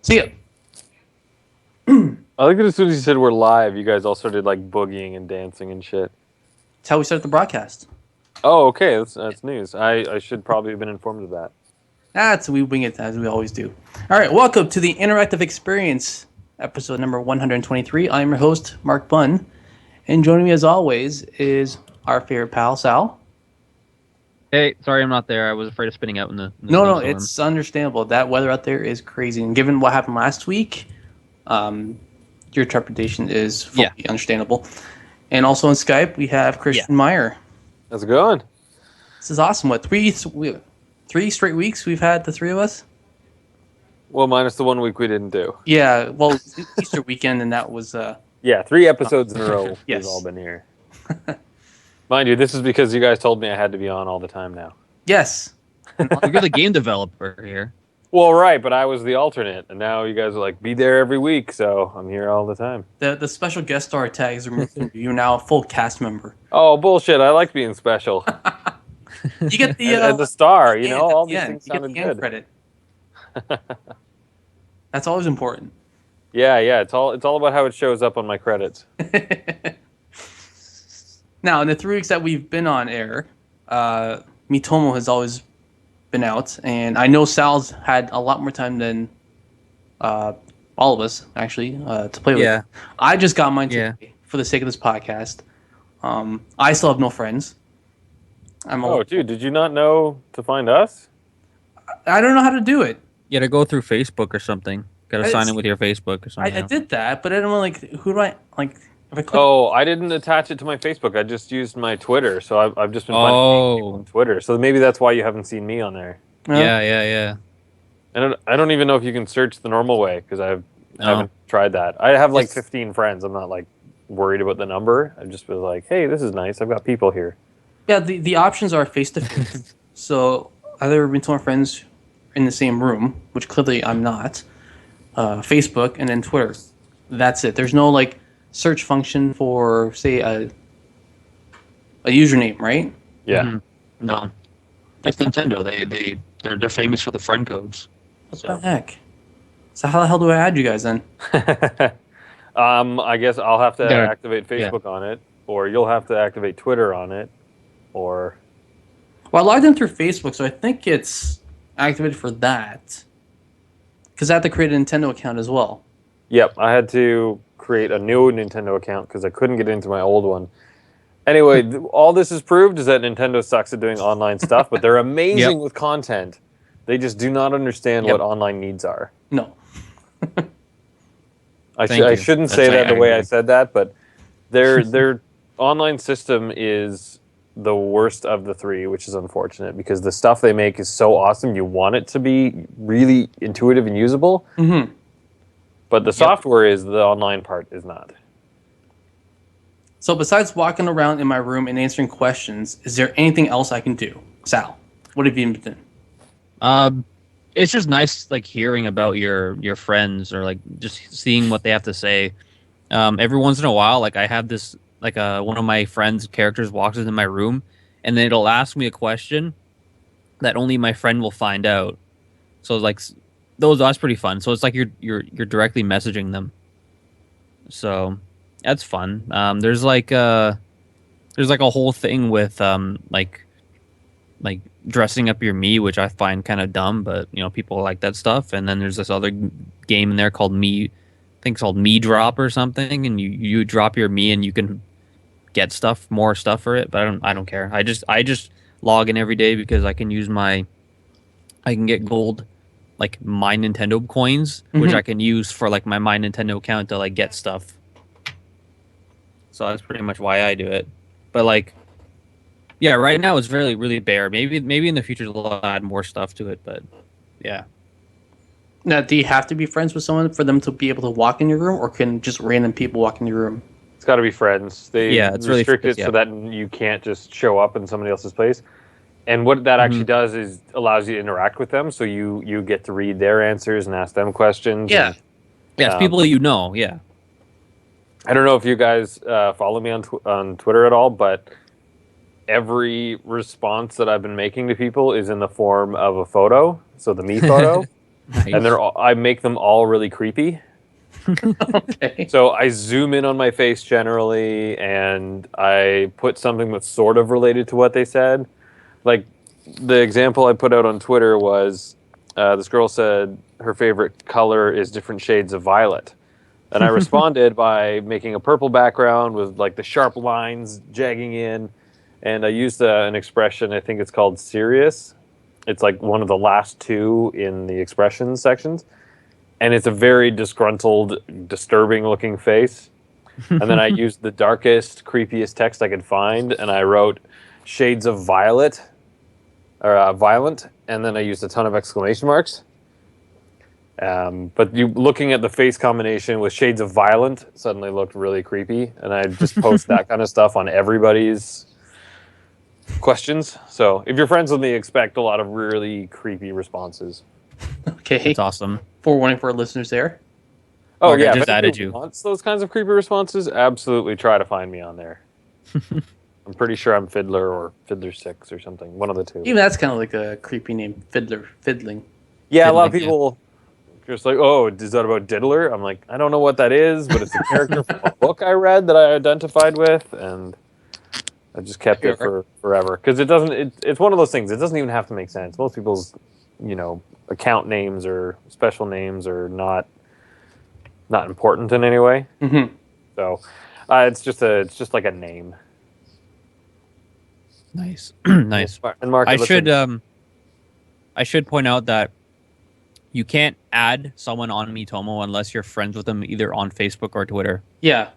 See ya. I like that as soon as you said we're live, you guys all started like boogieing and dancing and shit. That's how we start the broadcast. Oh, okay, that's news. I should probably have been informed of that. We wing it as we always do. All right, welcome to the Interactive Experience, episode number 123. I'm your host, Mark Bunn, and joining me as always is our favorite pal, Sal. Hey, sorry I'm not there. I was afraid of spinning out in the No, snowstorm. it's understandable. That weather out there is crazy, and given what happened last week, your trepidation is fully understandable. And also on Skype, we have Christian Meyer. How's it going? This is awesome. What, three straight weeks we've had, the three of us? Well, minus the 1 week we didn't do. Yeah, well, Easter weekend, and that was... Yeah, 3 episodes in a row Yes. we've all been here. Mind you, this is because you guys told me I had to be on all the time now. Yes. You're the game developer here. Well, right, but I was the alternate, and now you guys are like, be there every week, so I'm here all the time. The special guest star tag is removed from you. You're now a full cast member. Oh, bullshit, I like being special. You get the... and the star, you know, all these end. things You get sounded the end good. credit. That's always important. Yeah, it's all about how it shows up on my credits. Now, in the 3 weeks that we've been on air, Miitomo has always been out, and I know Sal's had a lot more time than all of us, actually, to play with. Yeah. I just got mine today for the sake of this podcast. I still have no friends. Dude, did you not know to find us? I don't know how to do it. You gotta go through Facebook or something. Gotta sign in with your Facebook or something. I did that, but I don't know, who do I, if I click... Oh, I didn't attach it to my Facebook. I just used my Twitter, so I've just been finding people on Twitter. So maybe that's why you haven't seen me on there. Yeah. I don't even know if you can search the normal way, because I haven't tried that. I have 15 friends. I'm not worried about the number. I just was like, hey, this is nice. I've got people here. Yeah, the options are face-to-face. So either between my friends in the same room, which clearly I'm not, Facebook, and then Twitter. That's it. There's no search function for, say, a username, right? Yeah. Mm-hmm. No. It's Nintendo. They're famous for the friend codes. What the heck? So how the hell do I add you guys then? I guess I'll have to activate Facebook on it, or you'll have to activate Twitter on it, or... Well, I logged in through Facebook, so I think it's activated for that. Because I have to create a Nintendo account as well. Yep, I had to create a new Nintendo account because I couldn't get into my old one. Anyway, all this is proved is that Nintendo sucks at doing online stuff, but they're amazing with content. They just do not understand what online needs are. No. I shouldn't say that the way I said that, but their online system is the worst of the three, which is unfortunate because the stuff they make is so awesome. You want it to be really intuitive and usable, but the software is the online part is not. So besides walking around in my room and answering questions, is there anything else I can do? Sal, what have you been doing? It's just nice hearing about your friends or just seeing what they have to say. Every once in a while, I have this one of my friends' characters walks into my room, and then it'll ask me a question that only my friend will find out. So that's pretty fun. So it's you're directly messaging them. So that's fun. There's a whole thing with dressing up your Mii, which I find kind of dumb, but people like that stuff. And then there's this other game in there called Mii, I think it's called Mii Drop or something, and you drop your Mii and you can get more stuff for it. But I don't care. I just log in every day because I can get gold My Nintendo coins, which I can use for my My Nintendo account to get stuff. So that's pretty much why I do it. But right now it's really, really bare. Maybe in the future they'll add more stuff to it, but yeah. Now, do you have to be friends with someone for them to be able to walk in your room, or can just random people walk in your room? It's got to be friends. It's restrict it so that you can't just show up in somebody else's place. And what that actually does is allows you to interact with them, so you get to read their answers and ask them questions. Yeah. It's people that yeah. I don't know if you guys follow me on Twitter at all, but every response that I've been making to people is in the form of a photo, so the me photo. Nice. and I make them all really creepy. Okay. So I zoom in on my face generally, and I put something that's sort of related to what they said. Like the example I put out on Twitter was this girl said her favorite color is different shades of violet. And I responded by making a purple background with like the sharp lines jagging in. And I used an expression, I think it's called serious. It's like one of the last two in the expressions sections. And it's a very disgruntled, disturbing looking face. And then I used the darkest, creepiest text I could find. And I wrote shades of violet, or violent. And then I used a ton of exclamation marks. But looking at the face combination with shades of violent suddenly looked really creepy, and I just post that kind of stuff on everybody's questions. So if you're friends with me, expect a lot of really creepy responses. Okay. That's awesome. Forewarning for our listeners there. Oh Mark, I yeah, just if added anybody you. wants those kinds of creepy responses, absolutely try to find me on there. I'm pretty sure I'm Fiddler or Fiddler6 or something, one of the two. Even that's kind of like a creepy name, Fiddling. Yeah, a lot of Fiddling, yeah. people just like, oh, is that about Diddler? I'm like, I don't know what that is, but it's a character from a book I read that I identified with, and I just kept it for forever. Because it's one of those things, it doesn't even have to make sense. Most people's, account names or special names are not important in any way. Mm-hmm. So it's just like a name. Nice. Nice. And Mark, I should point out that you can't add someone on Miitomo unless you're friends with them either on Facebook or Twitter. Yeah.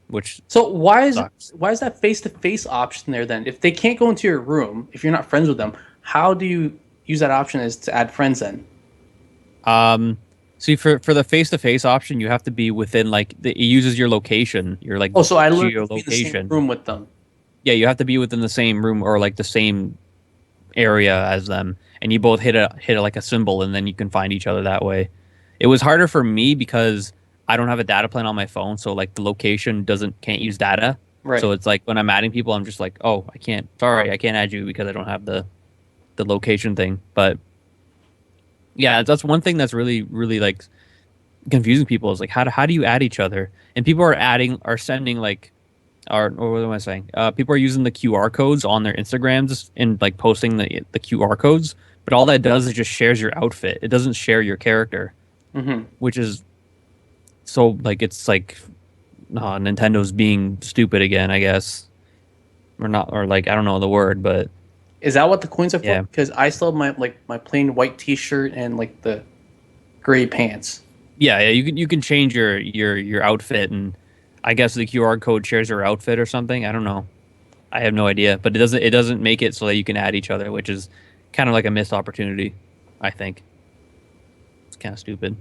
Which So why is sucks. that face-to-face option there then? If they can't go into your room, if you're not friends with them, how do you use that option as to add friends then? See, for the face-to-face option, you have to be within it uses your location. Your So I literally have to be in the same geolocation. room with them. Yeah, you have to be within the same room or the same area as them, and you both hit a symbol, and then you can find each other that way. It was harder for me because I don't have a data plan on my phone, so the location can't use data. Right. So it's like when I'm adding people, I'm just like, oh, I can't add you because I don't have the location thing. But yeah, that's one thing that's really really confusing people is how do you add each other? And people are sending or what am I saying? People are using the QR codes on their Instagrams and posting the QR codes, but all that does is just shares your outfit. It doesn't share your character, which is so Nintendo's being stupid again, I guess, or not, or I don't know the word, but Is that what the coins are for? Yeah. Because I still have my plain white T-shirt and the gray pants. yeah, you can change your outfit, and I guess the QR code shares your outfit or something. I don't know. I have no idea, but it doesn't make it so that you can add each other, which is kind of like a missed opportunity, I think. It's kind of stupid.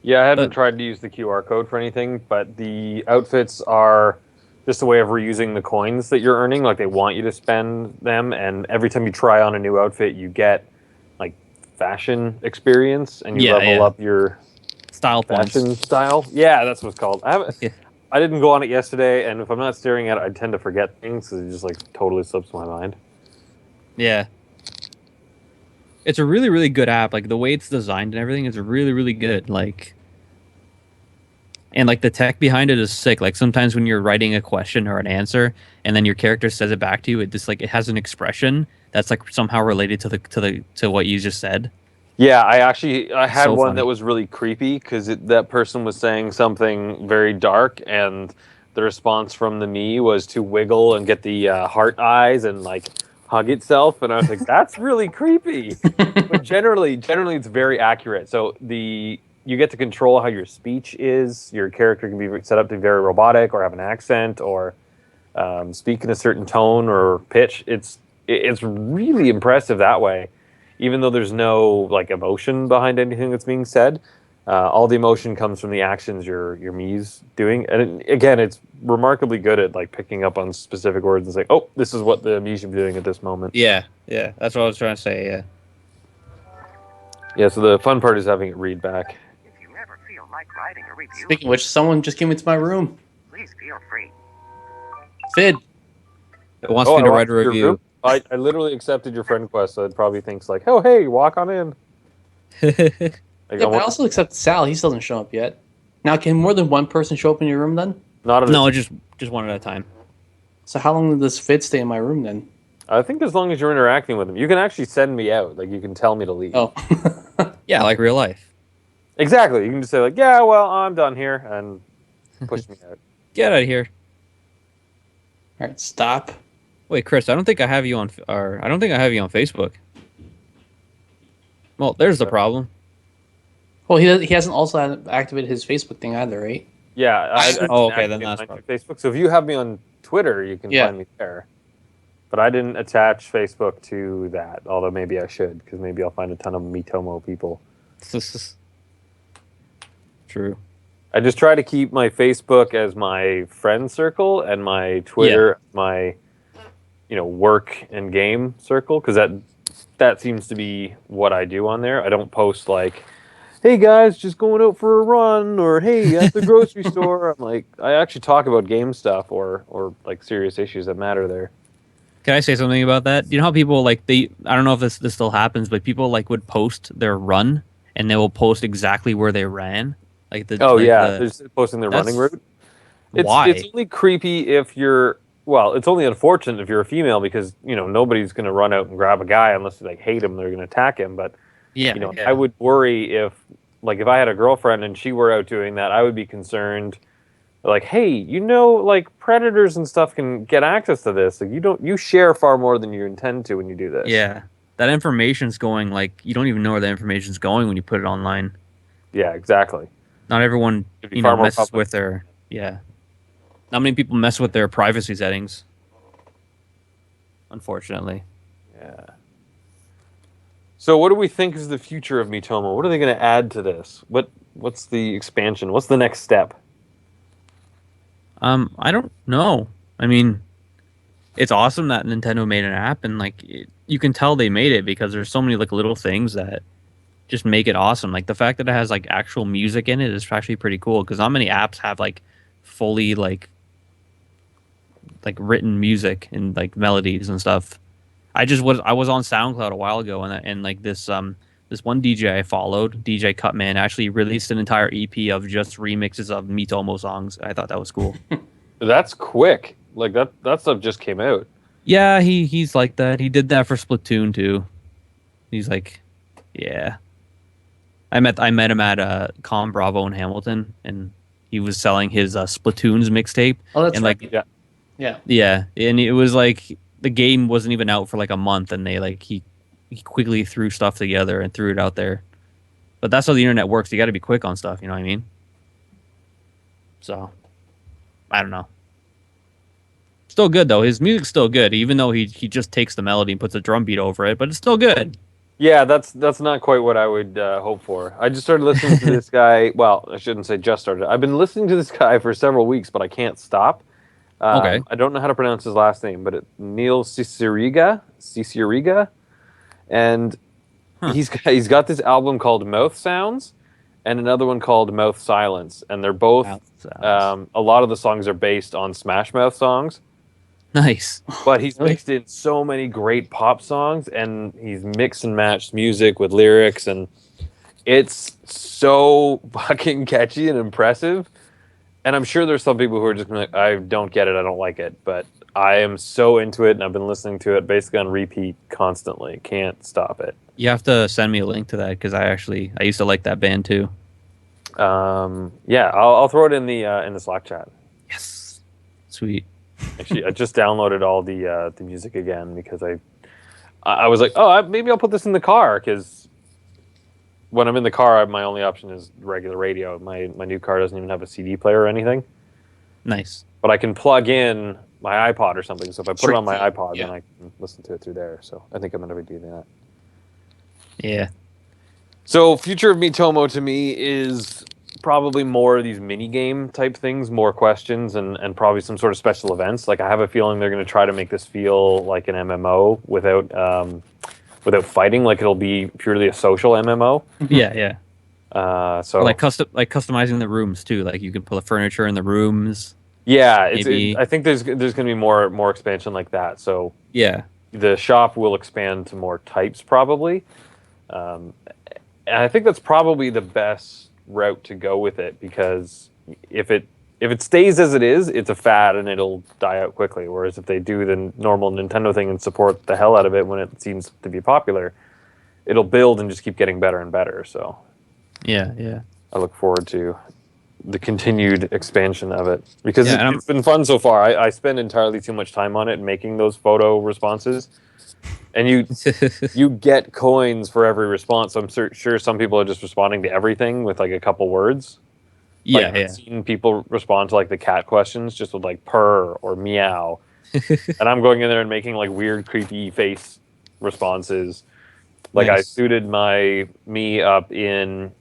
Yeah, I haven't tried to use the QR code for anything, but the outfits are just a way of reusing the coins that you're earning. They want you to spend them, and every time you try on a new outfit, you get fashion experience, and you level up your style points. fashion style. Yeah, that's what it's called. Yeah. I didn't go on it yesterday, and if I'm not staring at it, I tend to forget things because it just totally slips my mind. Yeah. It's a really, really good app. The way it's designed and everything is really, really good. And the tech behind it is sick. Sometimes when you're writing a question or an answer, and then your character says it back to you, it just it has an expression that's somehow related to what you just said. Yeah, I had So one funny. that was really creepy because that person was saying something very dark, and the response from the me was to wiggle and get the heart eyes and hug itself, and I was like, that's really creepy. But generally it's very accurate. So you get to control how your speech is. Your character can be set up to be very robotic or have an accent or speak in a certain tone or pitch. It's really impressive that way. Even though there's no emotion behind anything that's being said, all the emotion comes from the actions your Mii's doing. And again, it's remarkably good at picking up on specific words and saying, "Oh, this is what the Mii should be doing at this moment." Yeah, that's what I was trying to say. Yeah. Yeah. So the fun part is having it read back. If you ever feel like writing a review, Speaking of which, someone just came into my room. please feel free. Fid. It wants me to write a your review. room. I literally accepted your friend request, so it probably thinks oh, hey, walk on in. Like, Yeah, but I also accept Sal. He still doesn't show up yet. Now, can more than one person show up in your room then? not at No, a, just one at a time. So how long does Fit stay in my room then? I think as long as you're interacting with them, you can actually send me out. Like you can tell me to leave. Oh. Yeah, like real life. Exactly. You can just say like, yeah, well, I'm done here, and push me out. Get out of here. All right, stop. Wait, Chris, I don't think I have you on Facebook. Well, there's the problem. Well, he hasn't also activated his Facebook thing either, right? Yeah. I Oh, didn't okay, then activate that's my new Facebook. So if you have me on Twitter, you can Yeah. find me there. But I didn't attach Facebook to that, although maybe I should, because maybe I'll find a ton of Miitomo people. True. I just try to keep my Facebook as my friend circle and my Twitter my, work and game circle, because that seems to be what I do on there. I don't post like, hey guys, just going out for a run, or hey, at the grocery store. I'm like, I actually talk about game stuff or like serious issues that matter there. Can I say something about that? You know how people like I don't know if this still happens, but people like would post their run and they will post exactly where they ran. Like the they're just posting their running route. Why? It's only creepy if you're it's only unfortunate if you're a female, because nobody's going to run out and grab a guy unless they like hate him, they're going to attack him. But I would worry if I had a girlfriend and she were out doing that, I would be concerned. Like, hey, like predators and stuff can get access to this. Like, you share far more than you intend to when you do this. Yeah, that information's going like you don't even know where the information's going when you put it online. Yeah, exactly. Not everyone It'd be far more messes public. with their Not many people mess with their privacy settings. Unfortunately. Yeah. So, what do we think is the future of Miitomo? What are they going to add to this? What's the expansion? What's the next step? I don't know. I mean, it's awesome that Nintendo made an app, and like you can tell they made it because there's so many like little things that just make it awesome. Like the fact that it has like actual music in it is actually pretty cool, because not many apps have like fully like written music and like melodies and stuff. I was on SoundCloud a while ago, and like this one DJ I followed, DJ Cutman, actually released an entire EP of just remixes of Miitomo songs. I thought that was cool. That's quick. Like that stuff just came out. Yeah, he's like that. He did that for Splatoon too. He's like, yeah. I met him at Com Bravo in Hamilton, and he was selling his Splatoon's mixtape. Oh, that's and right. like Yeah. yeah, and it was like the game wasn't even out for like a month, and they like he quickly threw stuff together and threw it out there. But that's how the internet works. You got to be quick on stuff. You know what I mean? So, I don't know. Still good though. His music's still good, even though he just takes the melody and puts a drum beat over it. But it's still good. Yeah, that's not quite what I would hope for. I just started listening to this guy. Well, I shouldn't say just started. I've been listening to this guy for several weeks, but I can't stop. Okay. I don't know how to pronounce his last name, but Neil Cicierega, and he's got this album called Mouth Sounds, and another one called Mouth Silence, and they're both a lot of the songs are based on Smash Mouth songs. Nice. But he's mixed in so many great pop songs, and he's mixed and matched music with lyrics, and it's so fucking catchy and impressive. And I'm sure there's some people who are just like, I don't get it, I don't like it, but I am so into it, and I've been listening to it basically on repeat constantly. Can't stop it. You have to send me a link to that, because I used to like that band too. Yeah, I'll throw it in the Slack chat. Yes. Sweet. Actually, I just downloaded all the music again because I was like, oh, maybe I'll put this in the car, because when I'm in the car, my only option is regular radio. My new car doesn't even have a CD player or anything. Nice. But I can plug in my iPod or something. So if I put it on my iPod, then I can listen to it through there. So I think I'm going to be doing that. Yeah. So future of Miitomo to me is probably more of these mini game type things, more questions, and probably some sort of special events. Like I have a feeling they're going to try to make this feel like an MMO without fighting. Like it'll be purely a social MMO. Yeah. So like customizing the rooms too. Like you can put the furniture in the rooms. Yeah, I think there's going to be more expansion like that. So yeah, the shop will expand to more types probably. And I think that's probably the best route to go with it, because if it stays as it is, it's a fad and it'll die out quickly. Whereas if they do the normal Nintendo thing and support the hell out of it when it seems to be popular, it'll build and just keep getting better and better. So Yeah. I look forward to the continued expansion of it, because Yeah, it's been fun so far. I spend entirely too much time on it making those photo responses, and you get coins for every response. So I'm sure some people are just responding to everything with like a couple words. Like, yeah. I've seen people respond to like the cat questions just with like purr or meow, and I'm going in there and making like weird, creepy face responses. Like, I Nice. suited my me up in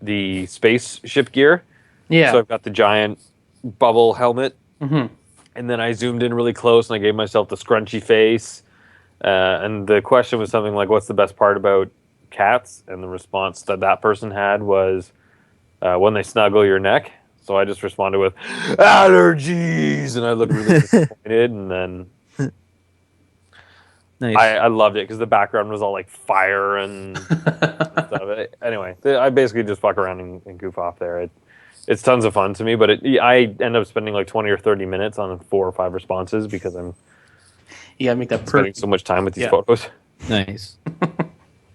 the spaceship gear. Yeah. So I've got the giant bubble helmet, Hmm. and then I zoomed in really close and I gave myself the scrunchy face. And the question was something like, "What's the best part about cats?" And the response that person had was, "When they snuggle your neck." So I just responded with allergies, and I looked really disappointed. And then Nice. I loved it because the background was all like fire and stuff. Anyway, I basically just fuck around and goof off there. It's tons of fun to me, but I end up spending like 20 or 30 minutes on 4 or 5 responses because I'm You gotta make that spending perfect. so much time with these Yeah. photos. Nice.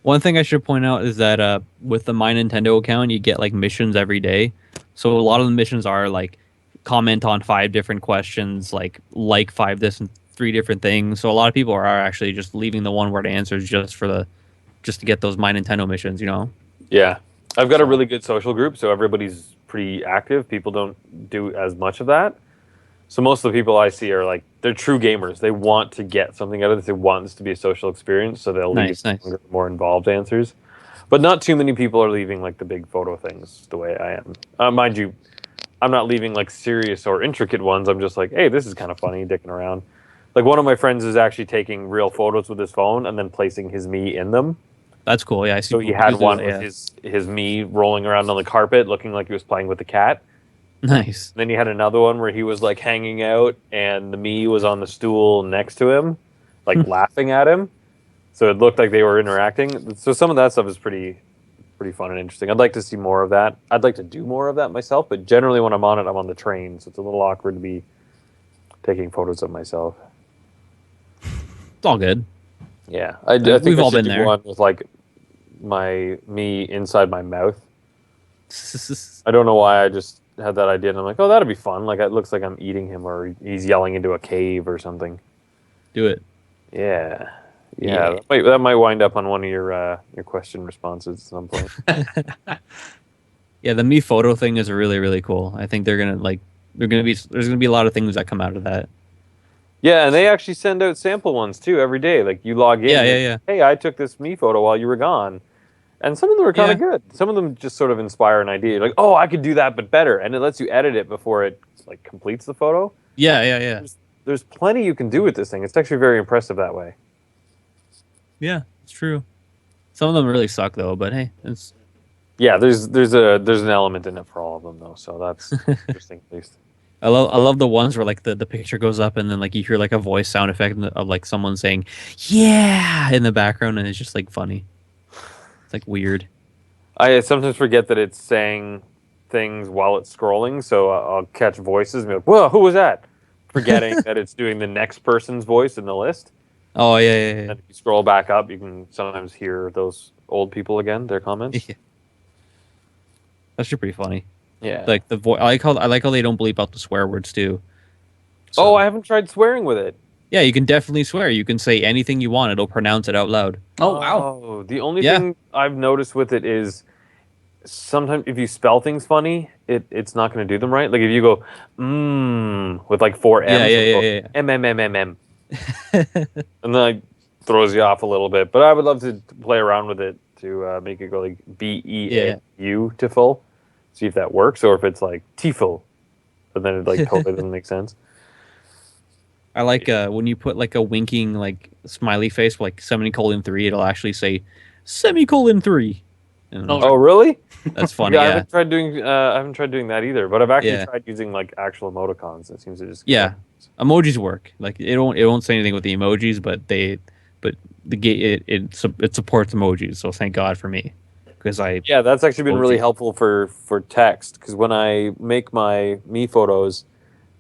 One thing I should point out is that with the My Nintendo account, you get like missions every day. So a lot of the missions are like comment on 5 different questions, like 5 this and 3 different things. So a lot of people are actually just leaving the one word answers just to get those My Nintendo missions, you know? Yeah. I've got a really good social group, so everybody's pretty active. People don't do as much of that. So most of the people I see are like, they're true gamers. They want to get something out of this. They want this to be a social experience, so they'll leave Nice. longer, more involved answers. But not too many people are leaving like the big photo things the way I am. Mind you, I'm not leaving like serious or intricate ones. I'm just like, hey, this is kind of funny, dicking around. Like, one of my friends is actually taking real photos with his phone and then placing his me in them. That's cool. Yeah, I see. So he people had do one that, with his me rolling around on the carpet, looking like he was playing with the cat. Nice. Then he had another one where he was like hanging out, and the me was on the stool next to him, like laughing at him. So it looked like they were interacting. So some of that stuff is pretty fun and interesting. I'd like to see more of that. I'd like to do more of that myself, but generally when I'm on it, I'm on the train, so it's a little awkward to be taking photos of myself. It's all good. Yeah, I think We've I all should been do there. one with like me inside my mouth. I don't know why I just had that idea, and I'm like, oh, that'd be fun. Like, it looks like I'm eating him, or he's yelling into a cave or something. Do it. Yeah. Yeah. That might wind up on one of your question responses at some point. Yeah, the Me Photo thing is really, really cool. I think there's gonna be a lot of things that come out of that. Yeah, and they actually send out sample ones too every day. Like, you log in. Yeah. Hey, I took this me photo while you were gone, and some of them are kind of good. Some of them just sort of inspire an idea. Like, oh, I could do that, but better, and it lets you edit it before it like completes the photo. Yeah. There's plenty you can do with this thing. It's actually very impressive that way. Yeah, it's true. Some of them really suck though, but hey, it's Yeah, there's an element in it for all of them though, so that's interesting at least. I love the ones where like the picture goes up and then like you hear like a voice sound effect of like someone saying "yeah" in the background, and it's just like funny. It's like weird. I sometimes forget that it's saying things while it's scrolling, so I'll catch voices and be like, "Whoa, who was that?" Forgetting that it's doing the next person's voice in the list. Oh yeah. And if you scroll back up, you can sometimes hear those old people again, their comments. Yeah. That's pretty funny. Yeah. Like the voice. I like how they don't bleep out the swear words too. Oh, I haven't tried swearing with it. Yeah, you can definitely swear. You can say anything you want. It'll pronounce it out loud. Oh wow. Oh, the only thing I've noticed with it is sometimes if you spell things funny, it's not going to do them right. Like if you go with like 4 M's, Yeah. M, and then it throws you off a little bit. But I would love to play around with it to make it go like BEAU to full. See if that works, or if it's like TIFL, but then it like totally doesn't make sense. I like when you put like a winking like smiley face, like semicolon 3, it'll actually say semicolon 3. And Oh, really? that's funny. Yeah, Yeah, I haven't tried doing that either. But I've actually tried using like actual emoticons. It seems to just emojis work. Like it won't say anything with the emojis, but it supports emojis. So thank God for me. because I Yeah, that's actually been really OG. helpful for text, because when I make my me photos,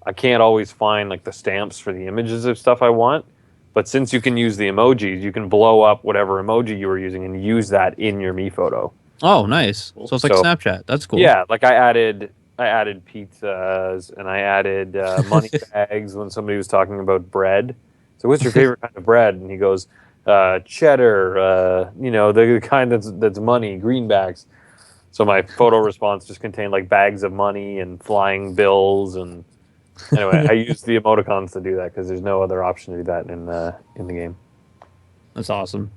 I can't always find like the stamps for the images of stuff I want. But since you can use the emojis, you can blow up whatever emoji you were using and use that in your me photo. Oh, nice. So it's like So Snapchat. That's cool. yeah, like I added pizzas, and I added money bags when somebody was talking about bread. So what's your favorite kind of bread? And he goes, cheddar, the kind that's money, greenbacks. So my photo response just contained like bags of money and flying bills, and anyway, I used the emoticons to do that because there's no other option to do that in the game. That's awesome.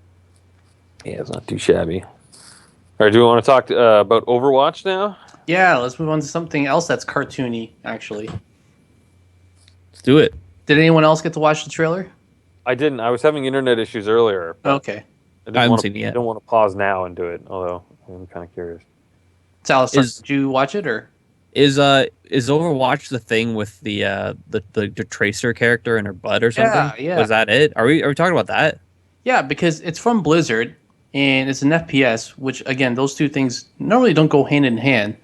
Yeah, it's not too shabby. All right, do we want to talk about Overwatch now? Yeah, let's move on to something else that's cartoony, actually. Let's do it. Did anyone else get to watch the trailer? I didn't. I was having internet issues earlier. Okay. I haven't seen it yet. I don't want to pause now and do it, although I'm kind of curious. Alistair, did you watch it or? Is Overwatch the thing with the Tracer character in her butt or something? Yeah, yeah. Was that it? Are we talking about that? Yeah, because it's from Blizzard and it's an FPS, which again, those two things normally don't go hand in hand.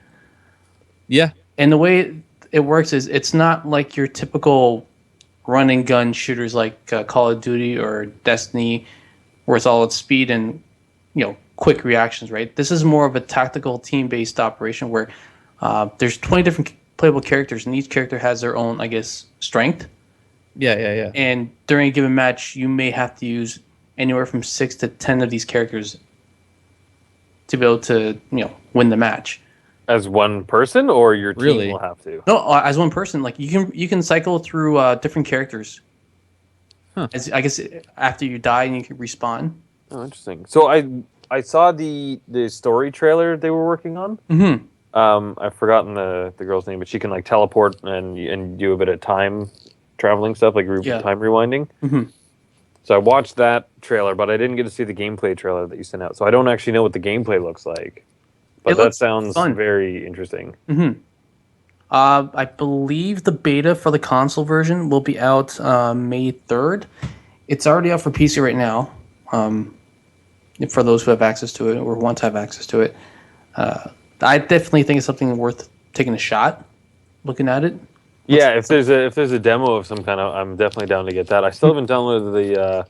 Yeah. And the way it works is it's not like your typical run and gun shooters like Call of Duty or Destiny, where it's all at speed and quick reactions. Right. This is more of a tactical team-based operation where there's 20 different playable characters, and each character has their own, I guess, strength. Yeah. And during a given match, you may have to use anywhere from 6 to 10 of these characters to be able to win the match. As one person, or your team Really? will have to? No, as one person. Like you can cycle through different characters. Huh. I guess after you die and you can respawn. Oh, interesting. So I saw the story trailer they were working on. Mm-hmm. I've forgotten the girl's name, but she can like teleport and do a bit of time traveling stuff, like time rewinding. Mm-hmm. So I watched that trailer, but I didn't get to see the gameplay trailer that you sent out. So I don't actually know what the gameplay looks like. But that sounds very interesting. Mm-hmm. I believe the beta for the console version will be out May 3rd. It's already out for PC right now. For those who have access to it or want to have access to it. I definitely think it's something worth taking a shot, looking at it. Yeah, if there's a demo of some kind, I'm definitely down to get that. I still haven't downloaded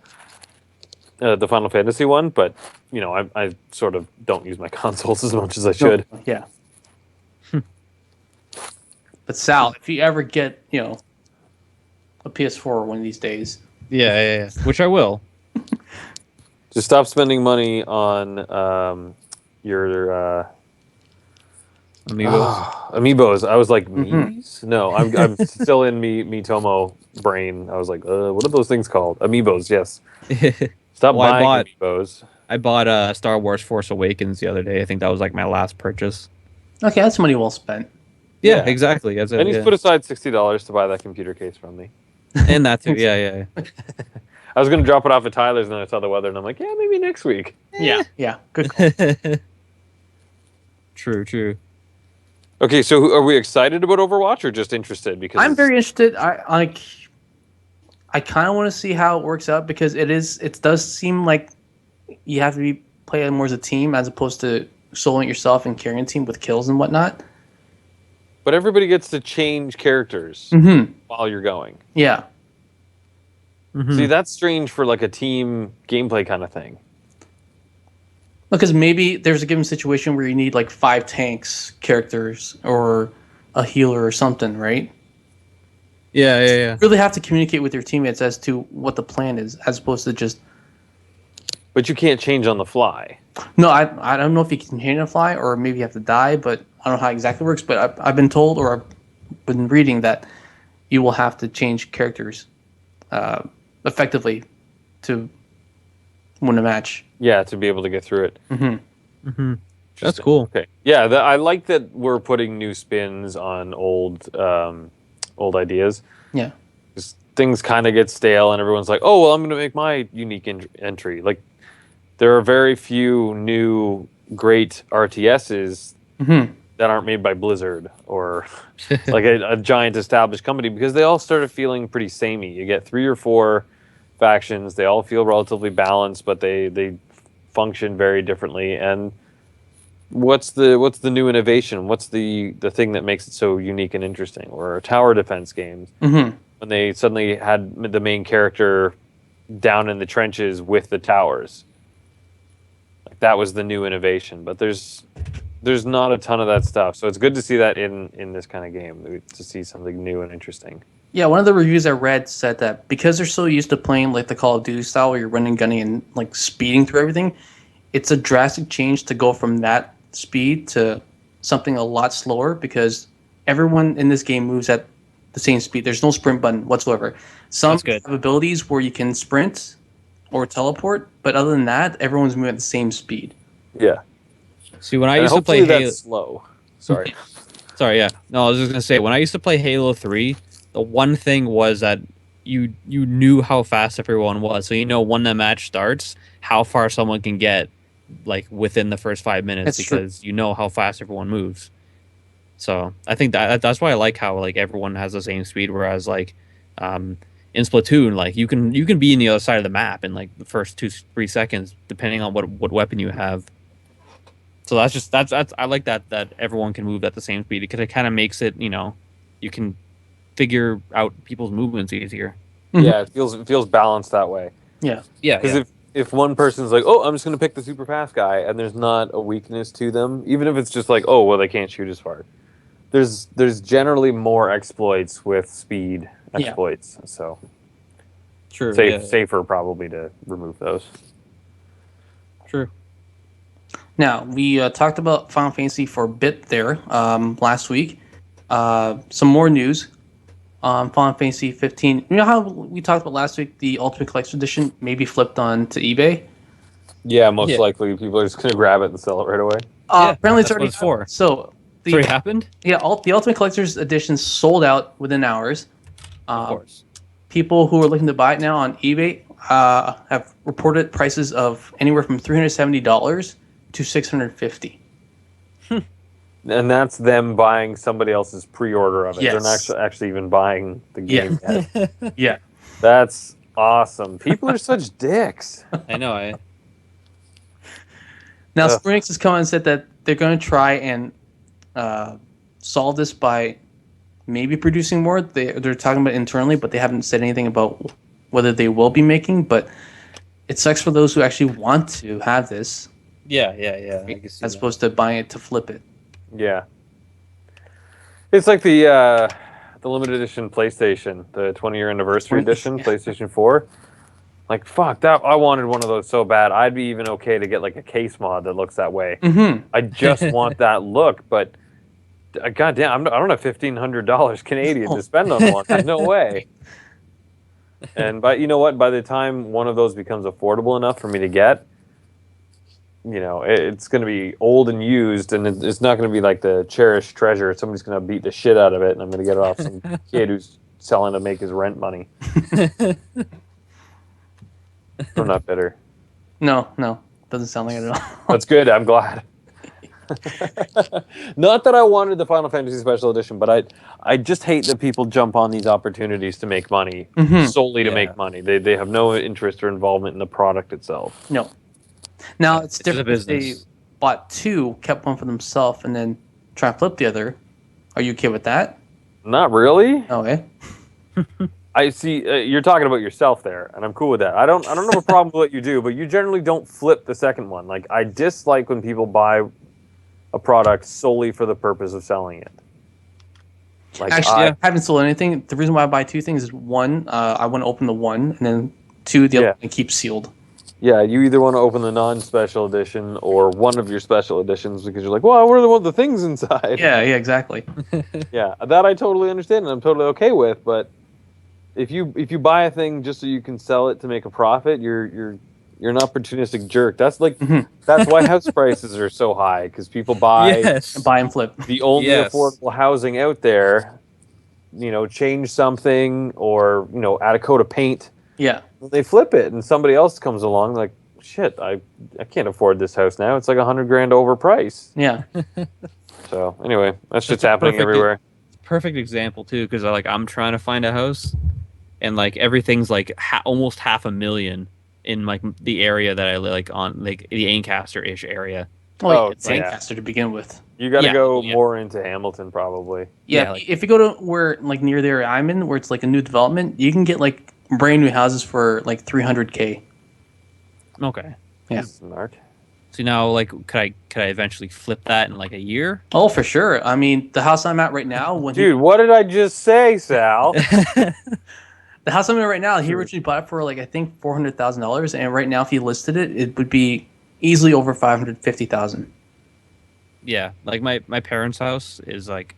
the Final Fantasy one, but I sort of don't use my consoles as much as I should. No, yeah. But Sal, if you ever get a PS4 one of these days, Yeah. Which I will. Just stop spending money on your amiibos. I was like, Mii's? No, I'm still in Miitomo brain. I was like, what are those things called? Amiibos, yes. Stop buying amiibos. I bought Star Wars Force Awakens the other day. I think that was like my last purchase. okay, that's money well spent. Yeah, exactly. That's it, And he's put aside $60 to buy that computer case from me. And that too. Yeah. I was going to drop it off at Tyler's, and then I saw the weather, and I'm like, yeah, maybe next week. Yeah, good call. True. Okay, so are we excited about Overwatch or just interested? Because I'm very interested. I kind of want to see how it works out because it does seem like you have to play more as a team as opposed to soloing yourself and carrying a team with kills and whatnot. But everybody gets to change characters while you're going. Yeah. Mm-hmm. See, that's strange for like a team gameplay kind of thing. Because maybe there's a given situation where you need like 5 tanks characters or a healer or something, right? Yeah. You really have to communicate with your teammates as to what the plan is, as opposed to just. But you can't change on the fly. No, I don't know if you can change on the fly or maybe you have to die, but I don't know how it exactly works. But I've been told or I've been reading that you will have to change characters effectively to win a match. Yeah, to be able to get through it. Mm-hmm. That's cool. Okay. Yeah, I like that we're putting new spins on old ideas. Yeah. Things kind of get stale, and everyone's like, "Oh, well, I'm going to make my unique entry." Like, there are very few new great RTSs that aren't made by Blizzard or like a giant established company, because they all started feeling pretty samey. You get 3 or 4 factions; they all feel relatively balanced, but they function very differently, and what's the new innovation? What's the thing that makes it so unique and interesting? Or tower defense games, Mm-hmm. when they suddenly had the main character down in the trenches with the towers. Like that was the new innovation. But there's not a ton of that stuff, so it's good to see that in this kind of game, to see something new and interesting. Yeah, one of the reviews I read said that because they're so used to playing like the Call of Duty style where you're running, gunning, and like speeding through everything, it's a drastic change to go from that speed to something a lot slower because everyone in this game moves at the same speed. There's no sprint button whatsoever. Some That's good. have abilities where you can sprint or teleport, but other than that, everyone's moving at the same speed. Yeah. See, when I And used to play hopefully Halo, that's slow. Sorry. sorry, yeah, no, I was just gonna say when I used to play Halo 3, the one thing was that you knew how fast everyone was, so you know when the match starts, how far someone can get, like within the first 5 minutes, That's true. because you know how fast everyone moves. So I think that's why I like how like everyone has the same speed, whereas like in Splatoon, like you can be in the other side of the map in like the first 2-3 seconds, depending on what weapon you have. So that's I like that everyone can move at the same speed because it kind of makes it, you can figure out people's movements easier. Yeah, it feels balanced that way. Yeah. Yeah, Because if one person's like, oh, I'm just going to pick the super fast guy, and there's not a weakness to them, even if it's just like, oh, well, they can't shoot as far. There's generally more exploits with speed exploits, so true. safer probably to remove those. True. Now, we talked about Final Fantasy for a bit there last week. Some more news on Final Fantasy 15. You know how we talked about last week the Ultimate Collector's Edition maybe flipped on to eBay? Yeah, most likely people are just going to grab it and sell it right away. Apparently it's that's already what it's for. So It's already happened? Yeah, the Ultimate Collector's Edition sold out within hours. Of course. People who are looking to buy it now on eBay have reported prices of anywhere from $370 to $650. And that's them buying somebody else's pre-order of it. Yes. They're not actually even buying the game yet. Yeah. That's awesome. People are such dicks. I know. Now, Ugh. Square Enix has come out and said that they're going to try and solve this by maybe producing more. They're talking about internally, but they haven't said anything about whether they will be making. But it sucks for those who actually want to have this, Yeah. I can see as that. opposed to buying it to flip it. Yeah. It's like the limited edition PlayStation, the 20-year anniversary edition, PlayStation 4. Like, fuck, that I wanted one of those so bad. I'd be even okay to get like a case mod that looks that way. Mm-hmm. I just want that look, but goddamn, I don't have $1,500 Canadian to spend on one. There's no way. But you know what? By the time one of those becomes affordable enough for me to get, it's going to be old and used, and it's not going to be like the cherished treasure. Somebody's going to beat the shit out of it, and I'm going to get it off some kid who's selling to make his rent money. I'm not bitter. No, doesn't sound like it at all. That's good. I'm glad. Not that I wanted the Final Fantasy Special Edition, but I just hate that people jump on these opportunities to make money solely to make money. They have no interest or involvement in the product itself. No. Now it's It's just a different if they business. bought two, kept one for themselves, and then try and flip the other. Are you okay with that? Not really. Okay. I see. You're talking about yourself there, and I'm cool with that. I don't have a problem with what you do, but you generally don't flip the second one. Like, I dislike when people buy a product solely for the purpose of selling it. Like, Actually, I haven't sold anything. The reason why I buy two things is one, I want to open the one, and then two, the other one keeps sealed. Yeah, you either want to open the non-special edition or one of your special editions because you're like, well, what are the things inside? Yeah, exactly. Yeah, that I totally understand and I'm totally okay with. But if you buy a thing just so you can sell it to make a profit, you're an opportunistic jerk. That's like that's why house prices are so high, because people buy Buy and flip. the only affordable housing out there. Change something or add a coat of paint. Yeah. They flip it, and somebody else comes along like, shit, I can't afford this house now. It's like $100,000 overpriced. Yeah. So anyway, that's just a happening everywhere. Perfect example too, because I'm trying to find a house, and like everything's like almost $500,000 in like the area that I live, like on like the Ancaster-ish area. Oh, Oh, it's yeah. Lancaster to begin with. You got to Yeah, go yeah. more into Hamilton, probably. Yeah, Yeah, like- if you go to where like near the area I'm in, where it's like a new development, you can get like brand new houses for like 300K. Okay. Yeah. Jesus, Mark. So now, like, could I eventually flip that in like a year? Oh, for sure. I mean, the house I'm at right now, Dude, what did I just say, Sal? the house I'm in right now, he Sure. originally bought it for like I think $400,000, and right now if he listed it, it would be easily over 550,000. Yeah, like my parents' house is like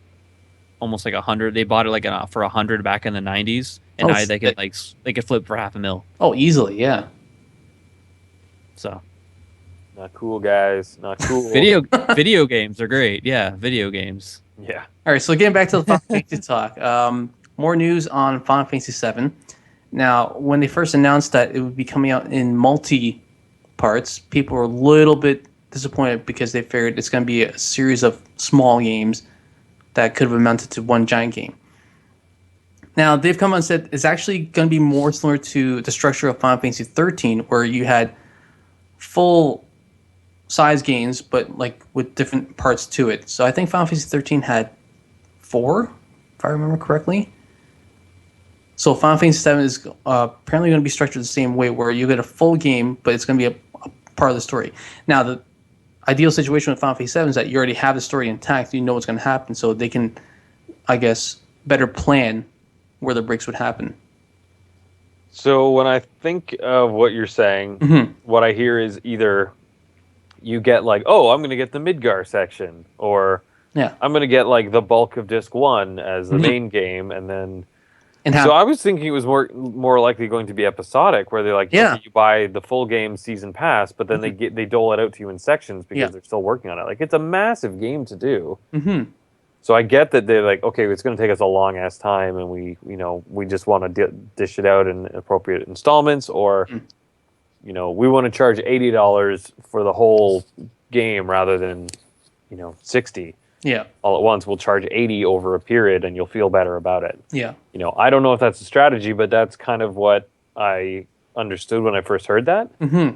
almost like 100. They bought it like for 100 back in the 90s, and Oh, now they could sick. like they could flip for $500,000. Oh, easily, yeah. So Not cool, guys. Not cool. video games are great. Yeah, video games. Yeah. All right, so getting back to the Final Fantasy talk, more news on Final Fantasy VII. Now, when they first announced that it would be coming out in multi parts, people were a little bit disappointed because they figured it's going to be a series of small games that could have amounted to one giant game. Now, they've come out and said it's actually going to be more similar to the structure of Final Fantasy XIII, where you had full size games, but like with different parts to it. So I think Final Fantasy 13 had 4, if I remember correctly. So Final Fantasy 7 is apparently going to be structured the same way, where you get a full game, but it's going to be a part of the story. Now, the ideal situation with Final Fantasy 7 is that you already have the story intact, you know what's going to happen, so they can, I guess, better plan where the breaks would happen. So when I think of what you're saying, Mhm. what I hear is either you get like, oh, I'm going to get the Midgar section, or Yeah. I'm going to get like the bulk of disc 1 as the Mhm. main game, and then. And So I was thinking it was more likely going to be episodic, where they're like, Yeah. okay, you buy the full game season pass, but then they dole it out to you in sections because Yeah. they're still working on it. Like, it's a massive game to do. hmm So I get that they're like, okay, it's going to take us a long ass time, and we just want to dish it out in appropriate installments, or we want to charge $80 for the whole game rather than $60 Yeah. all at once. We'll charge $80 over a period, and you'll feel better about it. Yeah. I don't know if that's a strategy, but that's kind of what I understood when I first heard that. hmm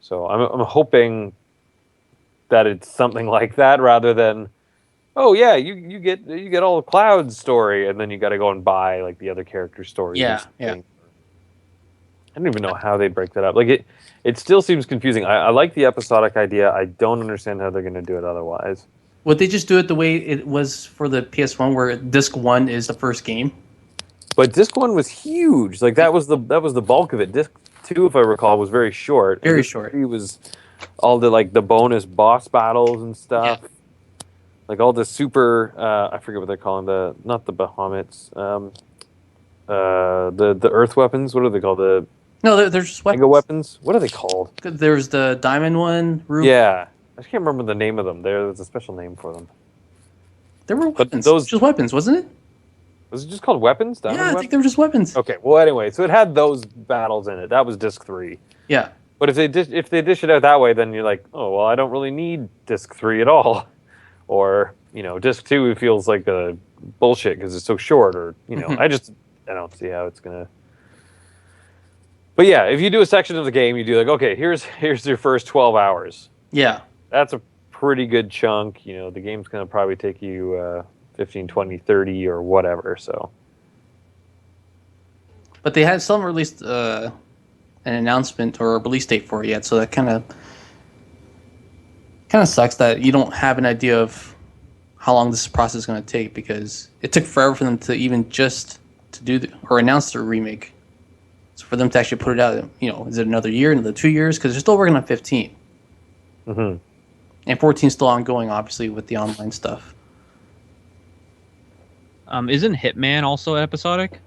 So I'm hoping that it's something like that rather than, oh yeah, you get all the Cloud's story, and then you got to go and buy like the other character stories. or Yeah, something. I don't even know how they break that up. Like it still seems confusing. I like the episodic idea. I don't understand how they're going to do it otherwise. Would they just do it the way it was for the PS1, where disc 1 is the first game? But disc 1 was huge. Like that was the bulk of it. Disc 2, if I recall, was very short. And Very disc short. 3 was all the bonus boss battles and stuff. Yeah. Like all the super I forget what they're calling not the Bahamut's. The earth weapons. What are they called? The No, they're just weapons. mega weapons. What are they called? There's the diamond one. Ruby. Yeah. I can't remember the name of them. There's a special name for them. There were But weapons. those- Just weapons, wasn't it? Was it just called weapons? Diamond Yeah, I weapons? think they were just weapons. Okay. Well, anyway, so it had those battles in it. That was disc 3. Yeah. But if they dish it out that way, then you're like, oh well, I don't really need disc 3 at all, or disc 2 feels like a bullshit because it's so short, or I don't see how it's gonna. But yeah, if you do a section of the game, you do like, okay, here's your first 12 hours. Yeah. That's a pretty good chunk. The game's gonna probably take you 15, 20, 30 or whatever. So. But they still haven't released an announcement or a release date for it yet, so that kind of sucks that you don't have an idea of how long this process is going to take, because it took forever for them to even just to do or announce their remake. So for them to actually put it out, is it another year, another 2 years? Because they're still working on 15. Mm-hmm. And 14 is still ongoing, obviously, with the online stuff. Isn't Hitman also episodic?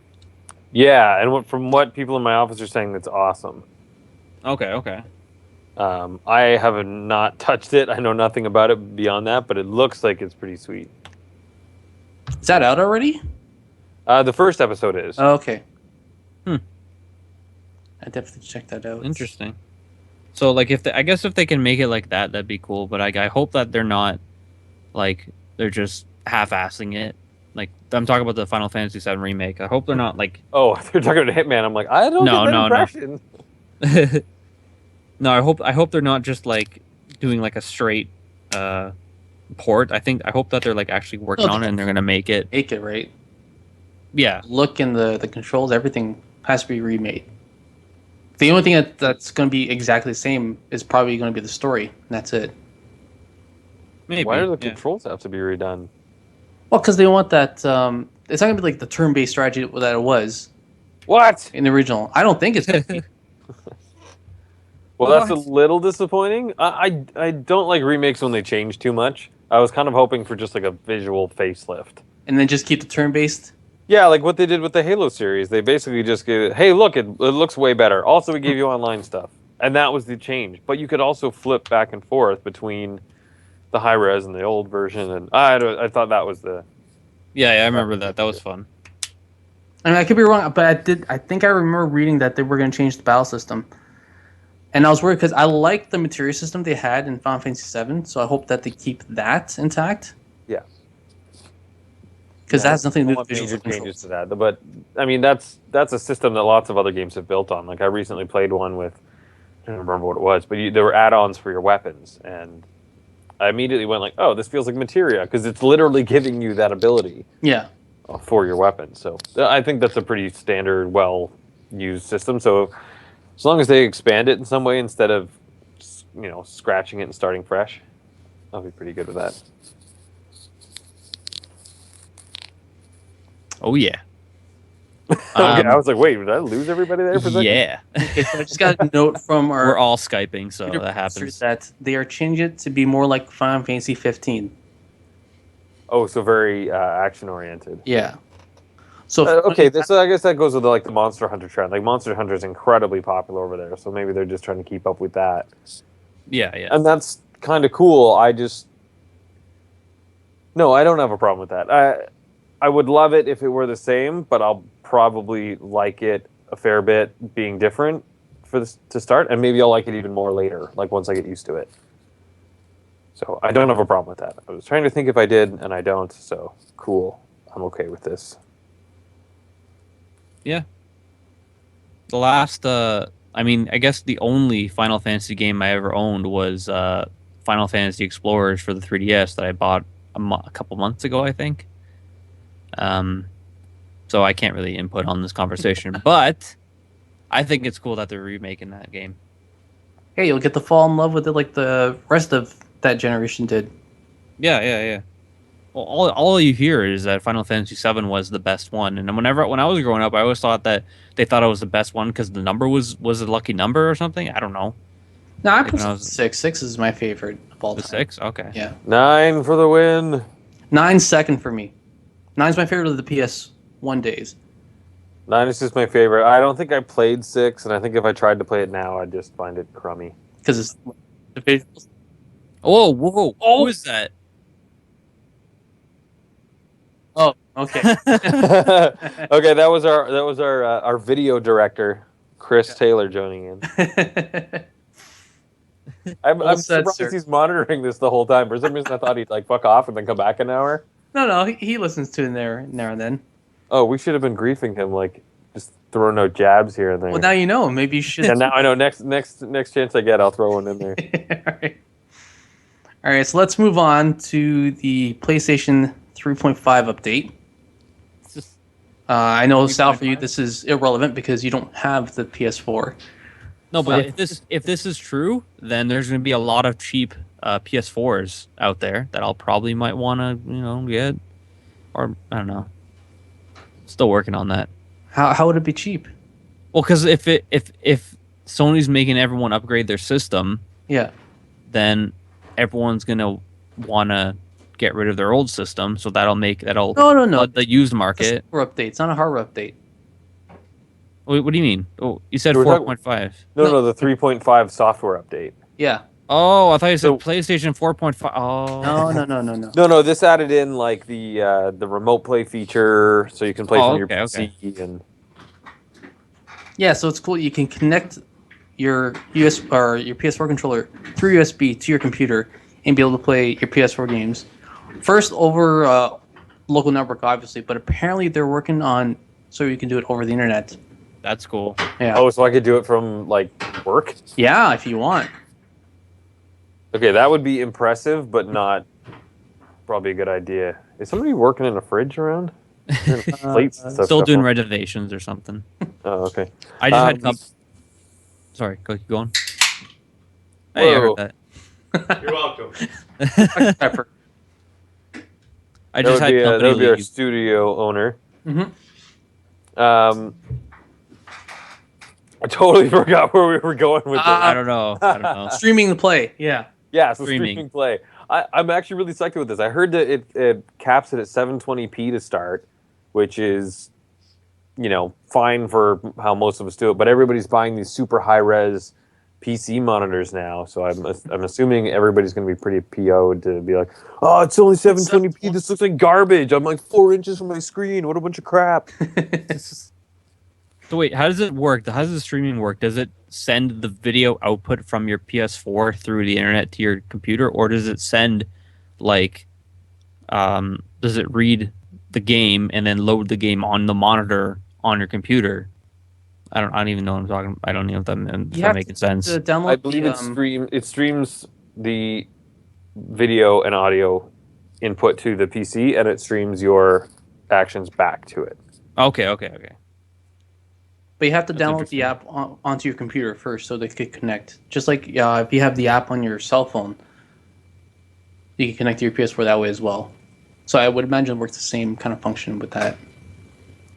Yeah, and from what people in my office are saying, that's awesome. Okay. I have not touched it. I know nothing about it beyond that, but it looks like it's pretty sweet. Is that out already? The first episode is. Oh, okay. Hmm. I definitely check that out. Interesting. So, like, I guess if they can make it like that, that'd be cool. But I hope that they're not, like, they're just half-assing it. Like, I'm talking about the Final Fantasy VII remake. I hope they're not like. Oh, they're talking about Hitman. I'm like, I don't get that impression. No, I hope they're not just like doing like a straight port. I hope that they're like actually working on it and they're gonna make it. Make it right. Yeah, Look and the controls, everything has to be remade. The only thing that's going to be exactly the same is probably going to be the story, and that's it. maybe. Why do the yeah. controls have to be redone? Well, because they want that. It's not going to be like the turn-based strategy that it was What? in the original. I don't think it's going to be. Well, that's a What? little disappointing. I don't like remakes when they change too much. I was kind of hoping for just like a visual facelift. And then just keep the turn-based. Yeah, like what they did with the Halo series. They basically just gave it, hey, look, it looks way better. Also, we gave you online stuff. And that was the change. But you could also flip back and forth between the high res and the old version. And I thought that was the... Yeah, I remember that. That was fun. I mean, I could be wrong, but I think I remember reading that they were going to change the battle system. And I was worried because I liked the materia system they had in Final Fantasy VII, so I hope that they keep that intact. Yeah. Because that has nothing to do with major visual changes controls. to that. But, I mean, that's a system that lots of other games have built on. Like, I recently played one with... I don't remember what it was, but there were add-ons for your weapons. And I immediately went like, oh, this feels like materia, because it's literally giving you that ability. Yeah. For your weapon. So I think that's a pretty standard, well-used system. So as long as they expand it in some way instead of, scratching it and starting fresh, I'll be pretty good with that. Oh yeah. Okay, I was like, wait, did I lose everybody there for a second? Yeah. Okay, so I just got a note from our We're all Skyping, so Twitter that poster happens. that they are changing it to be more like Final Fantasy 15. Oh, so very action-oriented. Yeah. So Okay, so I guess that goes with the Monster Hunter trend. Like, Monster Hunter is incredibly popular over there, so maybe they're just trying to keep up with that. Yeah, yeah. And that's kind of cool. No, I don't have a problem with that. I would love it if it were the same, but I'll probably like it a fair bit being different for this to start, and maybe I'll like it even more later, like once I get used to it. So I don't have a problem with that. I was trying to think if I did, and I don't, so cool. I'm okay with this. Yeah. The last, I guess the only Final Fantasy game I ever owned was Final Fantasy Explorers for the 3DS that I bought a couple months ago, I think. So I can't really input on this conversation, but I think it's cool that they're remaking that game. hey, you'll get to fall in love with it like the rest of that generation did. Yeah. Well, all you hear is that Final Fantasy VII was the best one, and when I was growing up, I always thought that they thought it was the best one because the number was a lucky number or something. I don't know. No, I Like put when I was- 6. 6 is my favorite of all The time. 6, okay. Yeah. 9 for the win. 9's second for me. 9's my favorite of the PS1 days. 9 is just my favorite. I don't think I played 6, and I think if I tried to play it now, I'd just find it crummy. Because it's the visuals. Whoa! Oh! Who is that? Oh, okay. Okay, that was our video director, Chris Taylor, joining in. I'm Well said, surprised sir. he's monitoring this the whole time. For some reason, I thought he'd fuck off and then come back an hour. No, he listens to it now and then. Oh, we should have been griefing him, just throwing out jabs here and there. Well, now you know. Maybe you should. And now I know. Next chance I get, I'll throw one in there. All right, so let's move on to the PlayStation 3.5 update. I know, Sal, for you, this is irrelevant because you don't have the PS4. No, but if this is true, then there's going to be a lot of cheap PS4s out there that I'll probably might want to get, or I don't know. Still working on that. How would it be cheap? Well, because if Sony's making everyone upgrade their system, Yeah. then everyone's gonna want to get rid of their old system, so that'll No. flood the used It's a market. software update. It's not a hardware update. What do you mean? Oh, you said We're talking- 4.5. No, the 3.5 software update. Yeah. Oh, I thought you said So- PlayStation 4.5. Oh, No. No, this added in the remote play feature, so you can play from your okay, PC and. Yeah, so it's cool. You can connect your your PS4 controller through USB to your computer and be able to play your PS4 games. First over local network, obviously, but apparently they're working on so you can do it over the internet. That's cool. Yeah. Oh, so I could do it from work? Yeah, if you want. Okay, that would be impressive, but not probably a good idea. Is somebody working in a fridge around? Plates and Still stuff doing on- renovations or something. Oh, okay. I just had Um, Sorry, keep going. Hey, I heard Whoa. that. You're welcome. Pepper. I just had that company would be our leave. studio owner. Mm-hmm. I totally forgot where we were going with I this. don't know. I don't know. Streaming the play, yeah. Yeah, so Streaming. streaming play. I'm actually really psyched with this. I heard that it caps it at 720p to start, which is, fine for how most of us do it. But everybody's buying these super high res PC monitors now, so I'm assuming everybody's going to be pretty PO'd to be like, oh, it's only 720p. This looks like garbage. I'm like 4 inches from my screen. What a bunch of crap. So wait, how does it work? How does the streaming work? Does it send the video output from your PS4 through the internet to your computer, or does it send does it read the game and then load the game on the monitor on your computer? I don't even know what I'm talking about. I don't know if I'm making sense. To download I believe it streams the video and audio input to the PC, and it streams your actions back to it. Okay. But you have to That's download the app onto your computer first so they could connect. Just like if you have the app on your cell phone, you can connect to your PS4 that way as well. So I would imagine it works the same kind of function with that.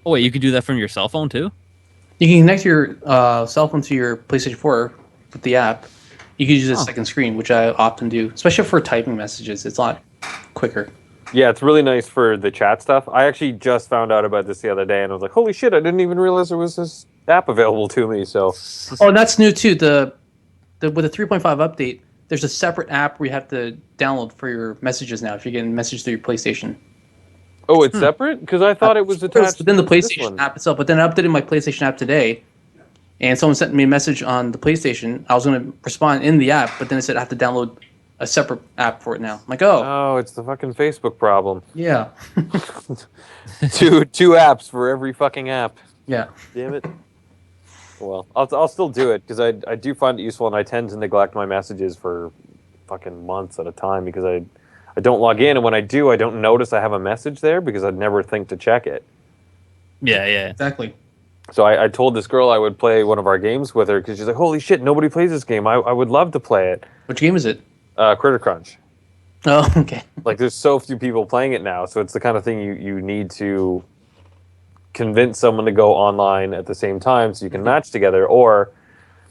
Oh wait, you can do that from your cell phone too? You can connect your cell phone to your PlayStation 4 with the app. You can use a second screen, which I often do, especially for typing messages. It's a lot quicker. Yeah, it's really nice for the chat stuff. I actually just found out about this the other day, and I was like, holy shit, I didn't even realize there was this app available to me. So, Oh, and that's new too. With the 3.5 update, there's a separate app where you have to download for your messages now if you're getting messages through your PlayStation. oh, it's separate? Because I thought it was attached within the to this PlayStation one. app itself. But then I updated my PlayStation app today, and someone sent me a message on the PlayStation. I was going to respond in the app, but then it said I have to download a separate app for it now. I'm like, oh, Oh, it's the fucking Facebook problem. yeah. two apps for every fucking app. Yeah. Damn it. Well, I'll still do it because I do find it useful, and I tend to neglect my messages for fucking months at a time because I don't log in, and when I do, I don't notice I have a message there because I'd never think to check it. Yeah. Exactly. So I told this girl I would play one of our games with her because she's like, holy shit, nobody plays this game. I would love to play it. Which game is it? Critter Crunch. Oh, okay. Like, there's so few people playing it now, so it's the kind of thing you need to convince someone to go online at the same time so you can match together, or,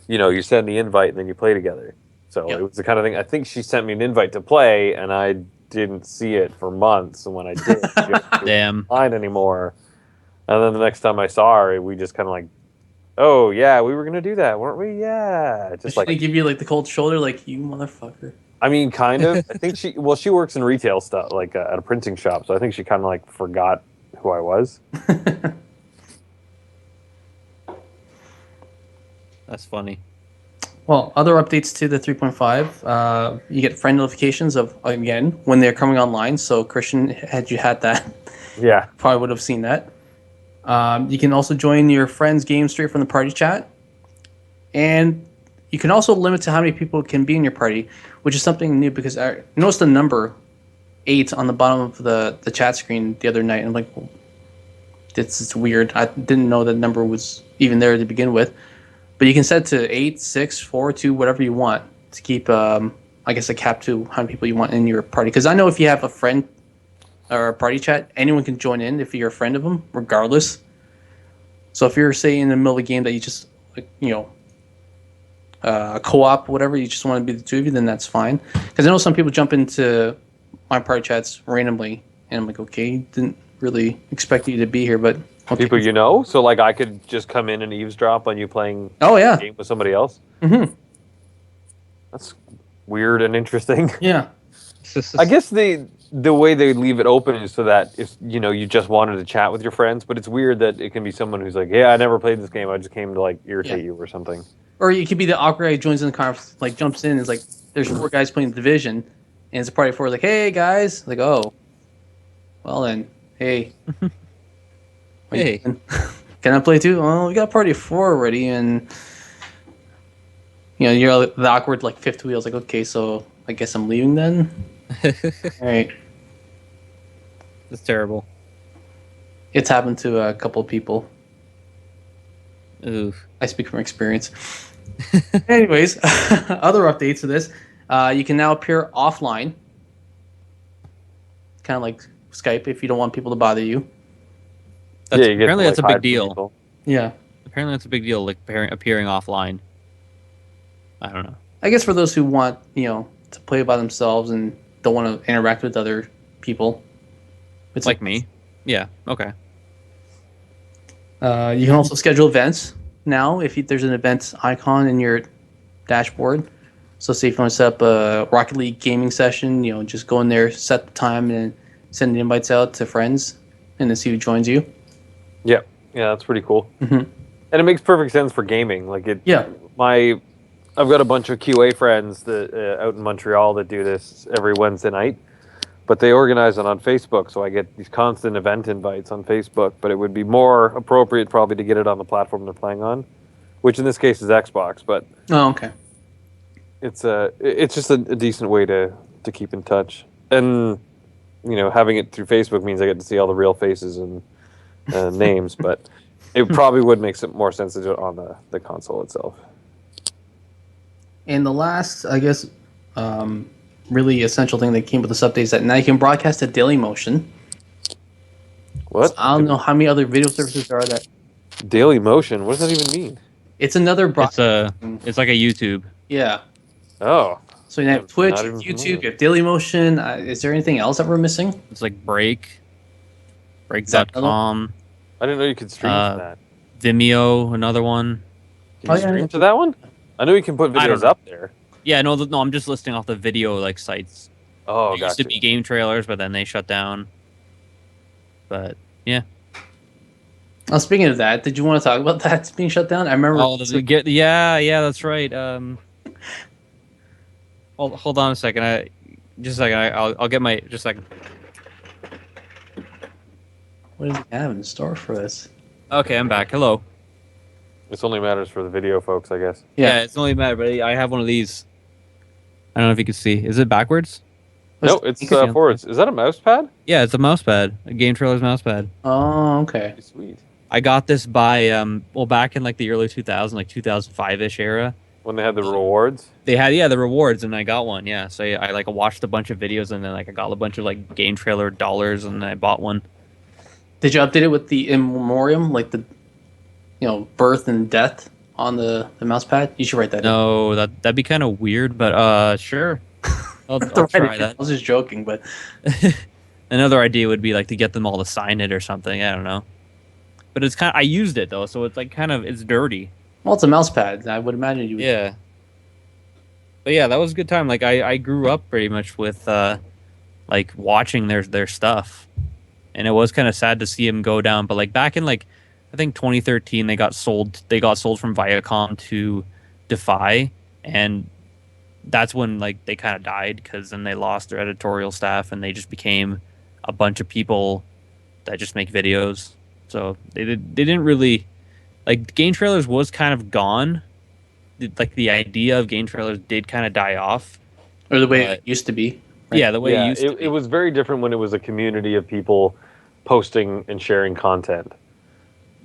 you send the invite and then you play together. So Yep. it was the kind of thing, I think she sent me an invite to play, and I didn't see it for months, and when I did, she wasn't Damn. online anymore. And then the next time I saw her, we just kind of like, oh, yeah, we were going to do that, weren't we? Yeah. Just Should like, they give you like the cold shoulder, like you motherfucker? I mean, kind of. I think she works in retail stuff, like at a printing shop. So I think she kind of like forgot who I was. That's funny. Well, other updates to the 3.5, you get friend notifications of, again, when they're coming online. So Christian, had you had that, Yeah. probably would have seen that. You can also join your friends' game straight from the party chat. And you can also limit to how many people can be in your party, which is something new because I noticed the number 8 on the bottom of the chat screen the other night. And I'm like, well, this is weird. I didn't know that number was even there to begin with. But you can set it to 8, 6, 4, 2, whatever you want to keep, I guess, a cap to how many people you want in your party. Because I know if you have a friend or a party chat, anyone can join in if you're a friend of them, regardless. So if you're, say, in the middle of a game that you just, co-op, whatever, you just want to be the two of you, then that's fine. Because I know some people jump into my party chats randomly, and I'm like, okay, didn't really expect you to be here, but okay. People you know? So, like, I could just come in and eavesdrop on you playing yeah. a game with somebody else? Mm-hmm. That's weird and interesting. Yeah. I guess the way they leave it open is so that if, you just wanted to chat with your friends, but it's weird that it can be someone who's like, yeah, I never played this game. I just came to, like, irritate you or something. Or you could be the awkward guy who joins in the conference, like jumps in, and is like, there's 4 guys playing the Division, and it's a party of 4, like, hey guys, like, oh, well then, hey, Hey. can I play too? Well, we got a party of 4 already, and you're the awkward like fifth wheel. It's like, okay, so I guess I'm leaving then. All right. It's terrible. It's happened to a couple of people. Oof. I speak from experience. Anyways, other updates to this. You can now appear offline. Kind of like Skype if you don't want people to bother you. You get to, Apparently that's a hide big from deal. people. Yeah. Apparently that's a big deal, like appearing offline. I don't know. I guess for those who want, to play by themselves and don't want to interact with other people. It's Like me. Yeah, okay. You can also schedule events now if there's an events icon in your dashboard. So say if you want to set up a Rocket League gaming session, just go in there, set the time, and send the invites out to friends, and then see who joins you. Yeah, that's pretty cool. Mm-hmm. And it makes perfect sense for gaming. Like it. Yeah. I've got a bunch of QA friends that out in Montreal that do this every Wednesday night, but they organize it on Facebook, so I get these constant event invites on Facebook. But it would be more appropriate probably to get it on the platform they're playing on, which in this case is Xbox. But Oh, okay. it's just a decent way to keep in touch, and having it through Facebook means I get to see all the real faces and names, but it probably would make some more sense to do it on the console itself. And the last, I guess, really essential thing that came with this update is that now you can broadcast at Daily Motion. What? So I don't know how many other video services there are that. Daily Motion? What does that even mean? It's another It's like a YouTube. Yeah. Oh. So you have I'm Twitch, not even YouTube, familiar. you have Daily Motion. Is there anything else that we're missing? It's like Is that Break.com, I didn't know you could stream to that. Vimeo, another one. Can you stream to that one? I know you can put I don't videos know. up there. Yeah, no, I'm just listing off the video like sites. Oh, There used to be game trailers, but then they shut down. But yeah. Oh, speaking of that, did you want to talk about that being shut down? I remember. Yeah, that's right. Hold on a second. I'll get my just a second. What does he have in store for this? Okay, I'm back. Hello. This only matters for the video folks, I guess. Yeah, it's only a matter, but I have one of these. I don't know if you can see. Is it backwards? No, it's You can see it. forwards. Is that a mouse pad? Yeah, it's a mouse pad. A game trailer's mouse pad. Oh, okay. Sweet. I got this by back in like the early 2000s, like 2005-ish era. When they had the rewards? They had the rewards, and I got one. Yeah, so I like watched a bunch of videos, and then like I got a bunch of like game trailer dollars, and I bought one. Did you update it with the in memoriam, like the, birth and death on the mouse pad? You should write that. No, that'd be kind of weird, but sure. I'll try that. I was just joking, but Another idea would be like to get them all to sign it or something. I don't know. But it's I used it though, so it's like it's dirty. well, it's a mouse pad. I would imagine you would. Yeah. But yeah, that was a good time. Like I grew up pretty much with like watching their stuff. And it was kind of sad to see him go down, but like back in like I think 2013 they got sold from Viacom to Defy, and that's when like they kind of died because then they lost their editorial staff and they just became a bunch of people that just make videos. So they didn't really like game trailers was kind of gone. Like the idea of game trailers did kind of die off, Or the way it used to be. Right? Yeah, the way it used to be. It was very different when it was a community of people posting and sharing content.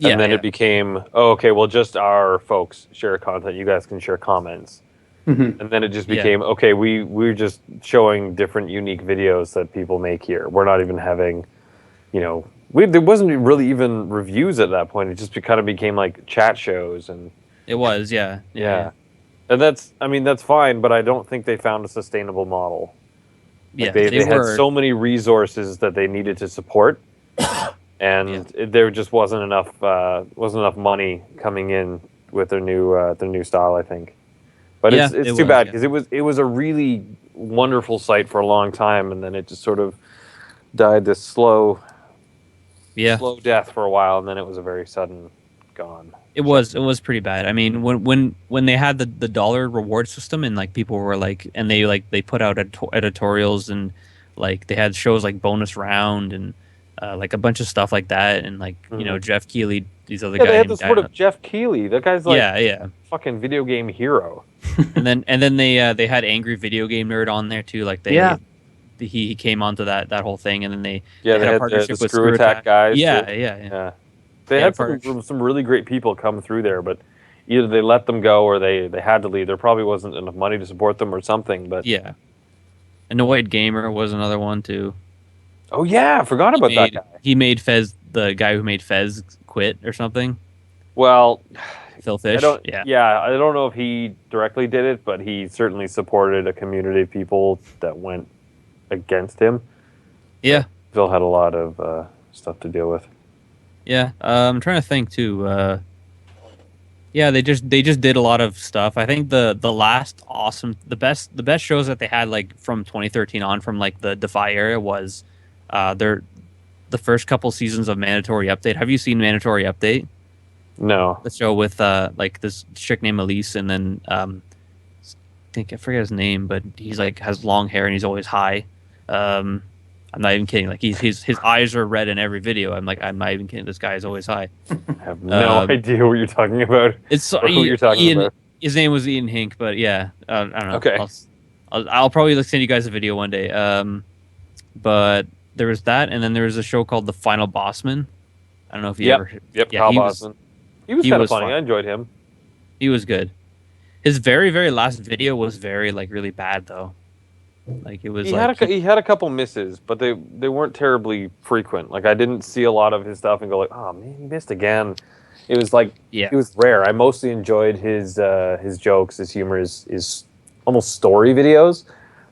And then it became, okay, well, just our folks share content. You guys can share comments. Mm-hmm. And then it just became, okay, we're just showing different unique videos that people make here. We're not even having, there wasn't really even reviews at that point. It just kind of became like chat shows. And It was, yeah. And that's fine, but I don't think they found a sustainable model. Like they had so many resources that they needed to support. And there just wasn't enough money coming in with their new style, I think. But it's too bad because it was a really wonderful site for a long time, and then it just sort of died this slow death for a while, and then it was a very sudden gone. It was pretty bad. I mean, when they had the dollar reward system and like people were like, and they put out editorials and like they had shows like Bonus Round and like a bunch of stuff like that, and like Jeff Keighley these other Yeah, guys. they had the named support Dino. of Jeff Keighley. That guy's like yeah. fucking video game hero. And then they had Angry Video Game Nerd on there too. Like Yeah. he came onto that whole thing, and then they Yeah, they had a had partnership the with Screw Attack guys. Yeah, too. yeah. Yeah. They They had had a partnership. some really great people come through there, but either they let them go or they had to leave. There probably wasn't enough money to support them or something. But Yeah. And the White Gamer was another one too. oh yeah, I forgot about that guy. He made Fez, the guy who made Fez, quit or something. Well, Phil Fish. Yeah, I don't know if he directly did it, but he certainly supported a community of people that went against him. Yeah. Phil had a lot of stuff to deal with. Yeah. I'm trying to think too. Yeah, they just did a lot of stuff. I think the best shows that they had like from 2013 on, from like the Defy era, was the first couple seasons of Mandatory Update. Have you seen Mandatory Update? No. The show with like this chick named Elise, and then I forget his name, but he's like has long hair and he's always high. I'm not even kidding. Like his eyes are red in every video. I'm not even kidding. This guy is always high. I have no idea what you're talking about. It's or who you're talking about. His name was Ian Hink, but yeah, I don't know. Okay. I'll probably send you guys a video one day. But there was that, and then there was a show called The Final Bossman. I don't know if you ever. Yep. Yeah, Kyle Bosman. He was kind of funny. fun. I enjoyed him. He was good. His very, very last video was very really bad though. Like it was. He had a couple misses, but they weren't terribly frequent. Like I didn't see a lot of his stuff and go like, oh man, he missed again. It was like it was rare. I mostly enjoyed his jokes, his humor, his almost story videos.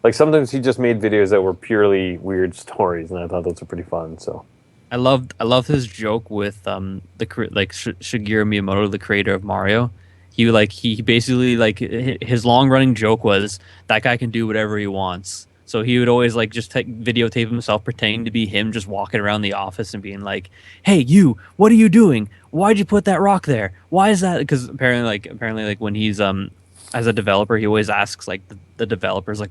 Like sometimes he just made videos that were purely weird stories, and I thought those were pretty fun. So I loved his joke with Shigeru Miyamoto, the creator of Mario. He basically his long running joke was that guy can do whatever he wants. So he would always just videotape himself pretending to be him, just walking around the office and being like, "Hey, you, what are you doing? Why'd you put that rock there? Why is that?" Because apparently when he's as a developer, he always asks the developers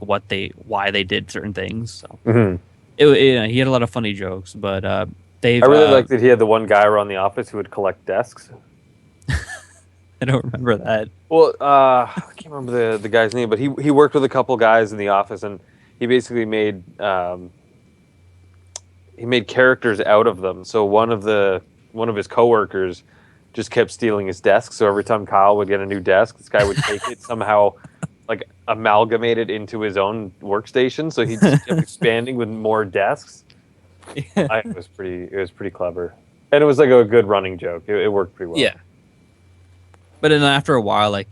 why they did certain things. So he had a lot of funny jokes, but Dave. I really liked that he had the one guy around the office who would collect desks. I don't remember that. Well, I can't remember the guy's name, but he worked with a couple guys in the office, and he basically made characters out of them. So one of his coworkers just kept stealing his desk. So every time Kyle would get a new desk, this guy would take it somehow, amalgamate it into his own workstation. So he just kept expanding with more desks. It was pretty clever, and it was like a good running joke. It worked pretty well. Yeah. But then after a while, I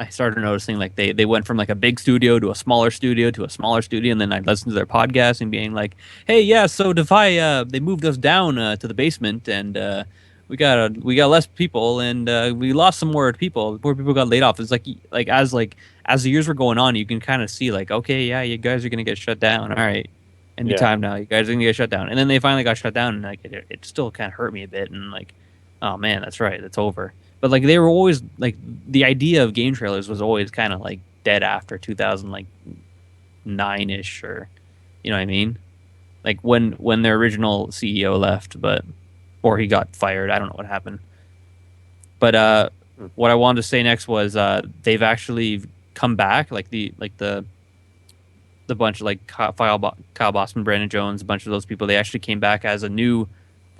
started noticing they went from a big studio to a smaller studio to a smaller studio, and then I listened to their podcast and being like, "Hey, yeah, so Defy, they moved us down to the basement, and we got less people, and we lost some more people. More people got laid off." It's as the years were going on, you can kind of see okay, yeah, you guys are gonna get shut down. All right, anytime now, you guys are gonna get shut down, and then they finally got shut down, and it still kind of hurt me a bit, and oh man, that's right, it's over. But they were always the idea of game trailers was always kind of dead after 2009-ish, or you know what I mean? When their original CEO left, or he got fired. I don't know what happened. But what I wanted to say next was they've actually come back, the bunch of Kyle Bossman, Brandon Jones, a bunch of those people. They actually came back as a new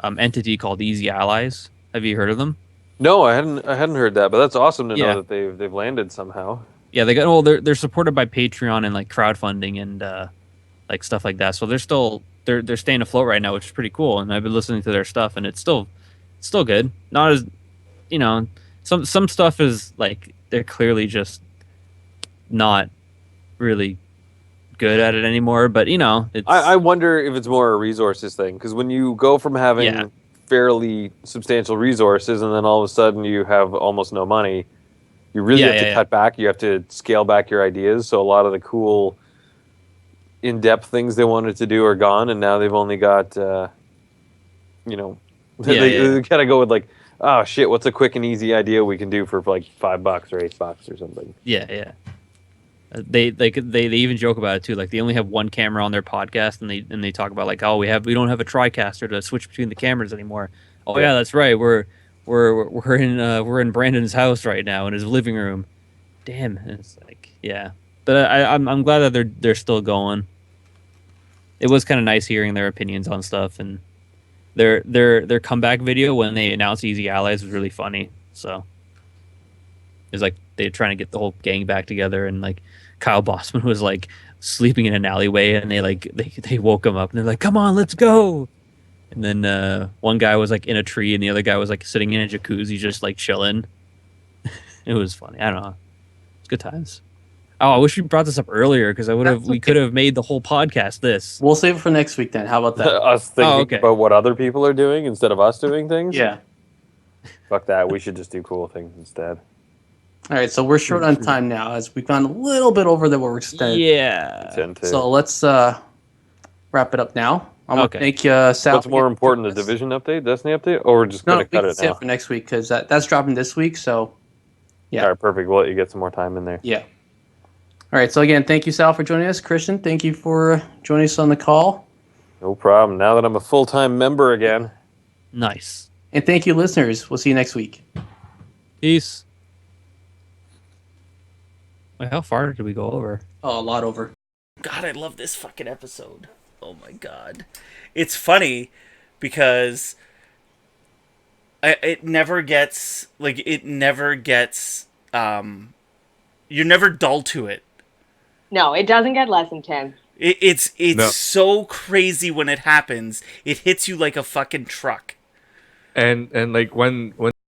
entity called Easy Allies. Have you heard of them? No, I hadn't heard that, but that's awesome to know that they've landed somehow. Yeah, they're supported by Patreon and crowdfunding and stuff like that. So they're staying afloat right now, which is pretty cool. And I've been listening to their stuff, and it's still good. Not as some stuff is they're clearly just not really good at it anymore. But it's I wonder if it's more a resources thing, because when you go from having fairly substantial resources and then all of a sudden you have almost no money, you really have to cut back. You have to scale back your ideas. So a lot of the cool in-depth things they wanted to do are gone, and now they've only got they gotta go with oh shit, what's a quick and easy idea we can do for $5 or $8 or something. They even joke about it too. They only have one camera on their podcast, and they talk about we don't have a TriCaster to switch between the cameras anymore. Oh yeah, that's right. We're we're in Brandon's house right now in his living room. Damn, and it's like, yeah. But I'm glad that they're still going. It was kind of nice hearing their opinions on stuff, and their comeback video when they announced Easy Allies was really funny. So it's like they're trying to get the whole gang back together, and like Kyle Bossman was like sleeping in an alleyway, and they woke him up, and they're like, "Come on, let's go!" And then one guy was like in a tree, and the other guy was like sitting in a jacuzzi, just like chilling. It was funny. I don't know. It's good times. Oh, I wish we brought this up earlier because we could have made the whole podcast this. We'll save it for next week then. How about that? Us thinking about what other people are doing instead of us doing things? Yeah. Fuck that. We should just do cool things instead. All right, so we're short on time now as we've gone a little bit over than what we're extended. Yeah. So let's wrap it up now. I'm going to thank Sal. What's more important, the Division update, Destiny update, or we're just going to cut it now? For next week because that's dropping this week. So, yeah. All right, perfect. We'll let you get some more time in there. Yeah. All right, so again, thank you, Sal, for joining us. Christian, thank you for joining us on the call. No problem. Now that I'm a full-time member again. Nice. And thank you, listeners. We'll see you next week. Peace. Wait, how far did we go over? Oh, a lot over. God, I love this fucking episode. Oh my god. It's funny because it never gets, you're never dull to it. No, it doesn't get less intense. It's so crazy when it happens. It hits you like a fucking truck. And like when